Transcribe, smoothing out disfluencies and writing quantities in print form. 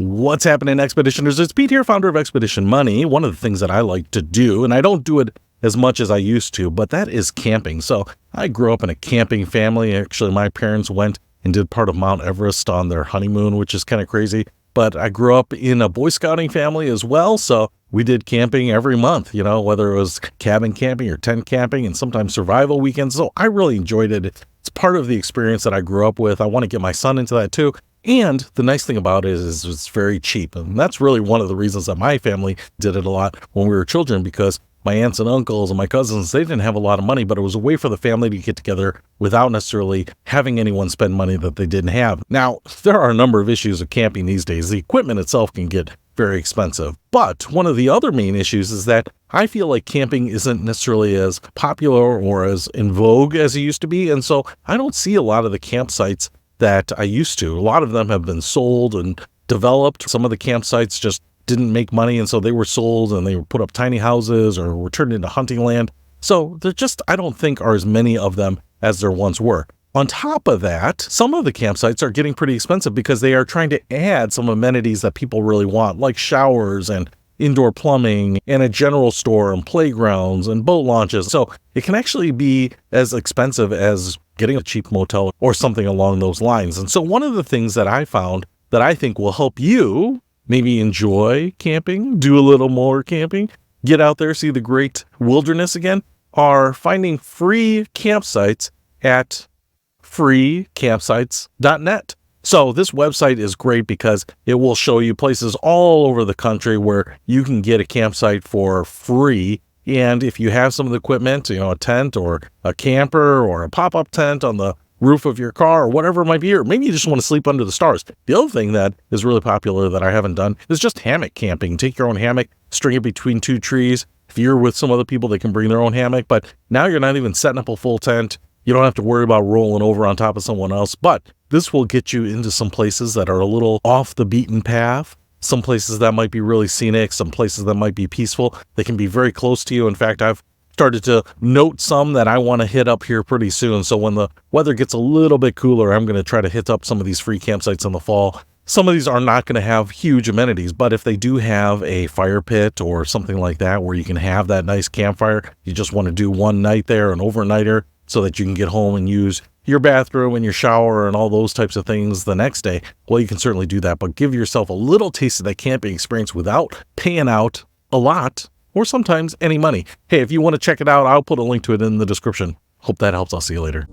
What's happening, Expeditioners? It's Pete here, founder of Expedition Money. One of the things that I like to do, and I don't do it as much as I used to, but that is camping. So I grew up in a camping family. Actually, my parents went and did part of Mount Everest on their honeymoon, which is kind of crazy. But I grew up in a Boy Scouting family as well. So we did camping every month, whether it was cabin camping or tent camping and sometimes survival weekends. So I really enjoyed it. It's part of the experience that I grew up with. I want to get my son into that too. And the nice thing about it is it's very cheap. And that's really one of the reasons that my family did it a lot when we were children, because my aunts and uncles and my cousins, they didn't have a lot of money, but it was a way for the family to get together without necessarily having anyone spend money that they didn't have. Now, there are a number of issues of camping these days. The equipment itself can get very expensive. But one of the other main issues is that I feel like camping isn't necessarily as popular or as in vogue as it used to be. And so I don't see a lot of the campsites that I used to. A lot of them have been sold and developed. Some of the campsites just didn't make money, and so they were sold and they were put up tiny houses or were turned into hunting land. So there just, I don't think, are as many of them as there once were. On top of that, some of the campsites are getting pretty expensive because they are trying to add some amenities that people really want, like showers and indoor plumbing and a general store and playgrounds and boat launches. So it can actually be as expensive as getting a cheap motel or something along those lines. And so one of the things that I found that I think will help you maybe enjoy camping, do a little more camping, get out there, see the great wilderness again, are finding free campsites at freecampsites.net. So this website is great because it will show you places all over the country where you can get a campsite for free. And if you have some of the equipment, a tent or a camper or a pop-up tent on the roof of your car or whatever it might be, or maybe you just want to sleep under the stars. The other thing that is really popular that I haven't done is just hammock camping. Take your own hammock, string it between two trees. If you're with some other people, they can bring their own hammock, but now you're not even setting up a full tent. You don't have to worry about rolling over on top of someone else, but this will get you into some places that are a little off the beaten path, some places that might be really scenic, some places that might be peaceful. They can be very close to you. In fact, I've started to note some that I want to hit up here pretty soon. So when the weather gets a little bit cooler, I'm going to try to hit up some of these free campsites in the fall. Some of these are not going to have huge amenities, but if they do have a fire pit or something like that where you can have that nice campfire, you just want to do one night there, an overnighter, so that you can get home and use your bathroom and your shower and all those types of things the next day, well, you can certainly do that, but give yourself a little taste of that camping experience without paying out a lot or sometimes any money. Hey, if you want to check it out, I'll put a link to it in the description. Hope that helps. I'll see you later.